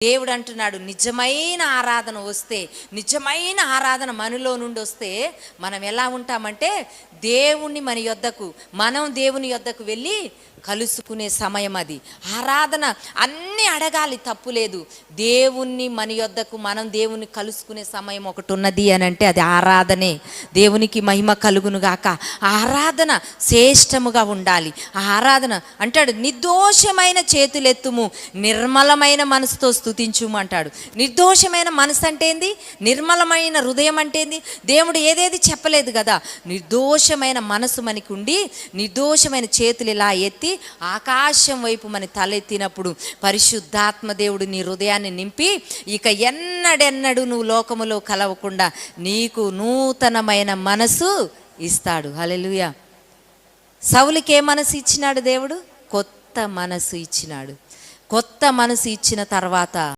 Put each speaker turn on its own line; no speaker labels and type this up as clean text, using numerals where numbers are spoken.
దేవుడు అంటున్నాడు, నిజమైన ఆరాధన వస్తే, నిజమైన ఆరాధన మనలో నుండి వస్తే మనం ఎలా ఉంటామంటే మనం దేవుని యొద్దకు వెళ్ళి కలుసుకునే సమయం అది. ఆరాధన అన్నీ అడగాలి, తప్పు లేదు. మనం దేవుణ్ణి కలుసుకునే సమయం ఒకటి ఉన్నది అని అంటే అది ఆరాధనే. దేవునికి మహిమ కలుగును గాక. ఆరాధన శ్రేష్టముగా ఉండాలి. ఆరాధన అంటాడు, నిర్దోషమైన చేతులెత్తుము, నిర్మలమైన మనసుతో స్తుతించుము అంటాడు. నిర్దోషమైన మనసు అంటే ఏంది? నిర్మలమైన హృదయం అంటే ఏంది? దేవుడు ఏదేది చెప్పలేదు కదా. నిర్దోషమైన మనసు మనకి ఉండి, నిర్దోషమైన చేతులు ఇలా ఎత్తి ఆకాశం వైపు మన తలెత్తినప్పుడు పరిశుద్ధాత్మ దేవుడు నీ హృదయాన్ని నింపి ఇక ఎన్నడెన్నడు నువ్వు లోకములో కలవకుండా నీకు నూతనమైన మనసు ఇస్తాడు. హల్లెలూయా. సౌలుకి ఏ మనసు ఇచ్చినాడు దేవుడు? కొత్త మనసు ఇచ్చినాడు. కొత్త మనసు ఇచ్చిన తర్వాత